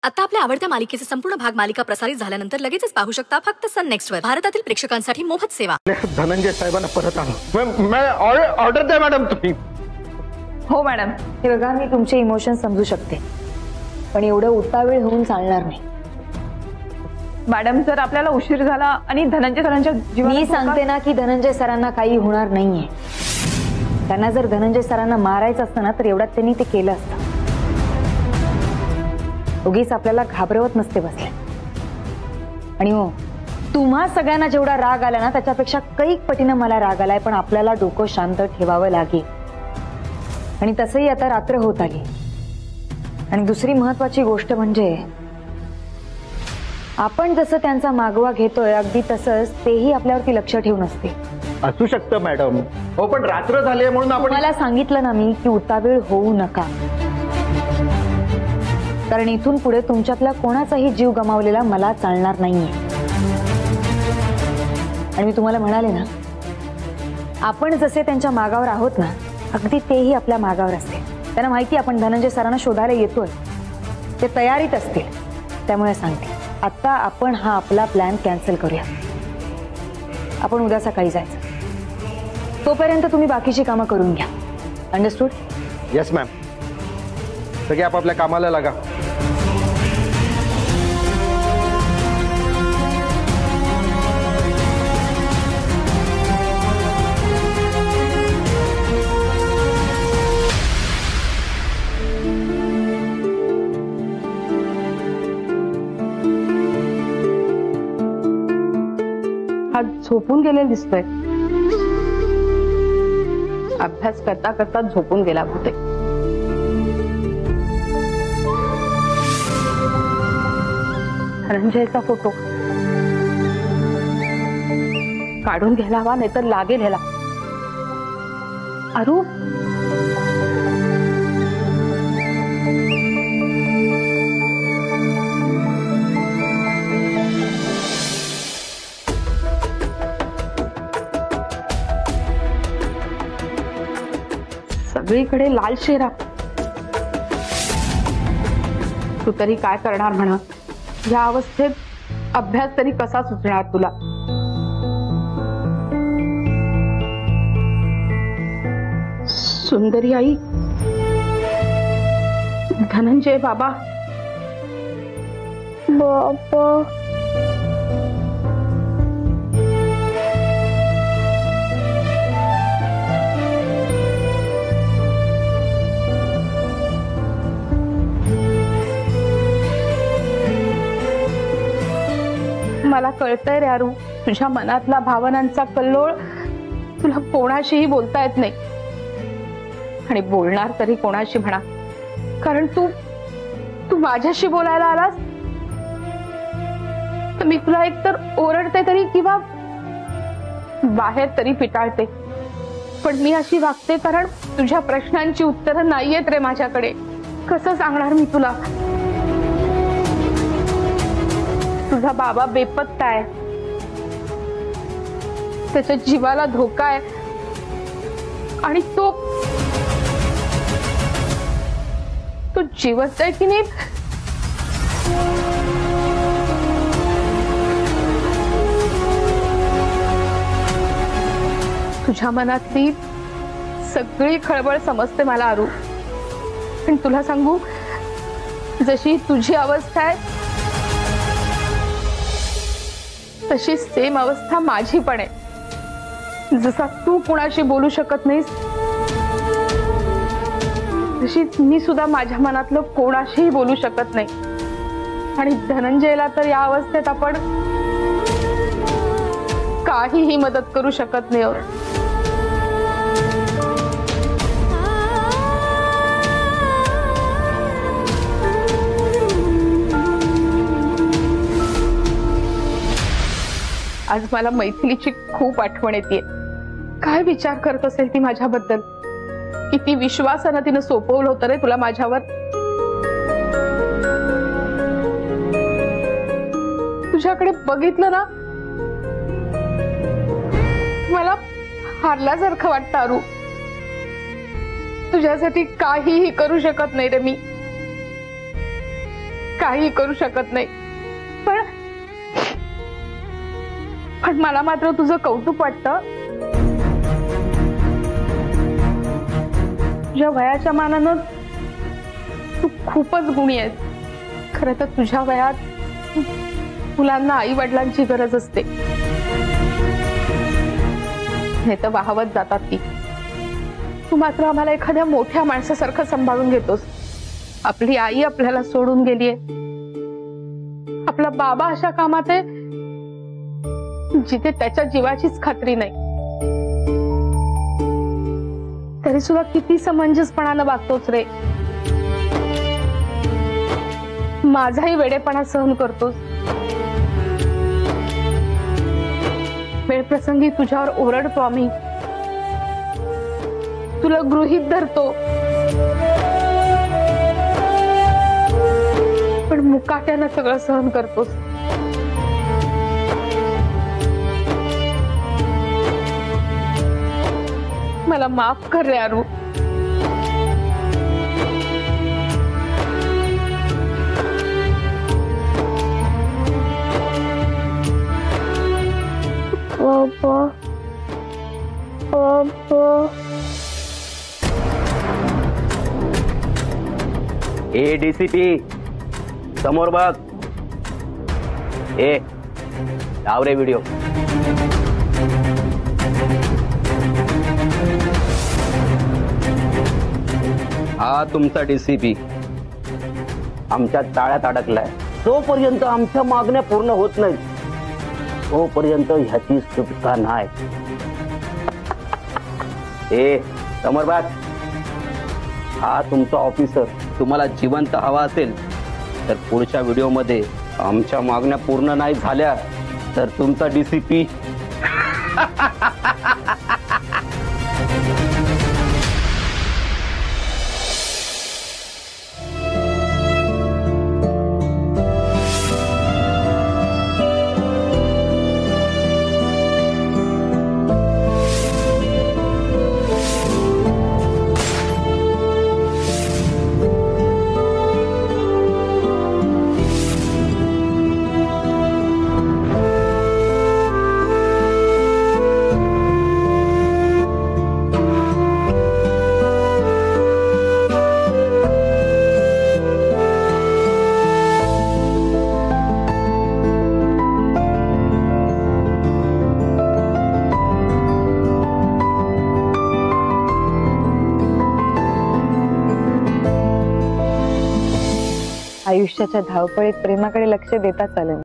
आता आपल्या आवडत्या मालिकेचे संपूर्ण भाग मालिका प्रसारित झाल्यानंतर लगेचच पाहू शकता फक्त सन नेक्स्ट वर। भारतातील प्रेक्षकांसाठी मोफत सेवा। धनंजय साहेबांना परत आणा। ऑर्डर द्या मॅडम तुम्ही। हो मॅडम, हे बघा मी तुमचे इमोशन समजू शकते, पण एवढं उतावीळ होऊन चालणार नाही। मॅडम जर आपल्याला उशीर झाला आणि धनंजय सरांच्या जीवाला मी सांगते ना की धनंजय सरांना काही होणार नाहीये। त्यांना जर धनंजय सरांना मारायचं असतं ना तर एवढ्यात त्यांनी ते केलं असतं। उगीच आपल्याला घाबरवत नसते बसले। आणि हो, तुम्हा सगळ्यांना जेवढा राग आला ना त्याच्यापेक्षा कैक पटीनं मला राग आलाय, पण आपल्याला डोकं शांत ठेवावं लागेल। आणि तसंही आता रात्र होत आली। आणि दुसरी महत्वाची गोष्ट म्हणजे आपण जसं त्यांचा मागवा घेतोय अगदी तसंच तेही आपल्यावरती लक्ष ठेवून असते। असू शकतं मॅडम, हो पण रात्र झाली म्हणून आपण मला सांगितलं ना मी की उतावीळ होऊ नका, कारण इथून पुढे तुमच्यातला कोणाचाही जीव गमावलेला मला चालणार नाहीये। आणि मी तुम्हाला म्हणाले ना, आपण जसे त्यांच्या मागावर आहोत ना अगदी तेही आपल्या मागावर असतील। त्यांना माहिती आपण धनंजय सरांना शोधायला येतोय, ते तयारीत असतील। त्यामुळे सांगते, आता आपण हा आपला प्लॅन कॅन्सल करूया। आपण उद्या सकाळी जायचं, तोपर्यंत तुम्ही बाकीची कामं करून घ्या। अंडरस्टूड? येस मॅम, सगळे आपापल्या कामाला लागा। आज झोपून गेलेला दिसतोय। अभ्यास करता करता झोपून गेला होते। धनंजयचा फोटो काढून घ्यायला हवा, नाहीतर लागेल ह्याला। अरू सगळीकडे लाल शेरा। तू तरी काय करणार म्हणा, या अवस्थेत अभ्यास तरी कसा सुचणार तुला? सुंदरी आई, धनंजय बाबा, बाबा मला कळतंय रे अरू, तुझ्या मनातला भावनांचा कल्लोळ तुला कोणाशीही बोलता येत नाही। आणि बोलणार तरी कोणाशी म्हणा, कारण तू माझ्याशी बोलायला आलास तर मी तुला एकतर ओरडते तरी किंवा बाहेर तरी पिटाळते, पण मी अशी वागते कारण तुझ्या प्रश्नांची उत्तरं नाहीयेत रे माझ्याकडे। कसं सांगणार मी तुला? तुझा बाबा बेपत्ता आहे, त्याच्या जीवाला धोका आहे, आणि तो जिवंत आहे की नाही तुझ्या मनातली सगळी खळबळ समजते मला अरू। पण तुला सांगू, जशी तुझी अवस्था आहे तशी सेम अवस्था माझी पण आहे। जसा तू कुणाशी बोलू शकत नाहीस तशी मी सुद्धा माझ्या मनातलं कोणाशीही बोलू शकत नाही। आणि धनंजयला तर या अवस्थेत आपण काहीही मदत करू शकत नाही। आज मला मैथिलीची खूप आठवण येते। काय विचार करत असेल ती माझ्याबद्दल? किती विश्वासानं तिनं सोपवलं होतं रे तुला माझ्यावर। तुझ्याकडे बघितलं ना मला हारल्यासारखं वाटतं अरू। तुझ्यासाठी काहीही करू शकत नाही रे मी, काही करू शकत नाही, पण मला मात्र तुझं कौतुक वाटतं. तुझ्या वयाच्या मानानं तू खूपच गुणी आहेस. खरं तर तुझ्या वयात मुलांना आई वडिलांची गरज असते, हे तर वाहवत जातात ती. तू मात्र आम्हाला एखाद्या मोठ्या माणसासारखं सांभाळून घेतोस. आपली आई आपल्याला सोडून गेलीये, आपला बाबा अशा कामात आहे जिथे त्याच्या जीवाचीच खात्री नाही, तरी सुद्धा किती समंजसपणानं वागतोच रे. माझाही वेडेपणा सहन करतोस. वेळप्रसंगी तुझ्यावर ओरडतो आम्ही, तुला गृहीत धरतो, पण मुकाट्यानं सगळं सहन करतोस. मला माफ कर रे अरू. ए डीसीपी समोर बघ. ए लाव रे व्हिडिओ. हा तुमचा डीसीपी आमच्या ताळ्यात अडकलाय. जोपर्यंत आमच्या मागण्या पूर्ण होत नाही तोपर्यंत ह्याची सुटका नाही. ए समोर बघ. हा तुमचा ऑफिसर. तुम्हाला जिवंत हवा असेल तर पुढच्या व्हिडिओमध्ये आमच्या मागण्या पूर्ण नाही झाल्या तर तुमचा डीसीपी आयुष्याच्या धावपळीत प्रेमाकडे लक्ष देता चालेल.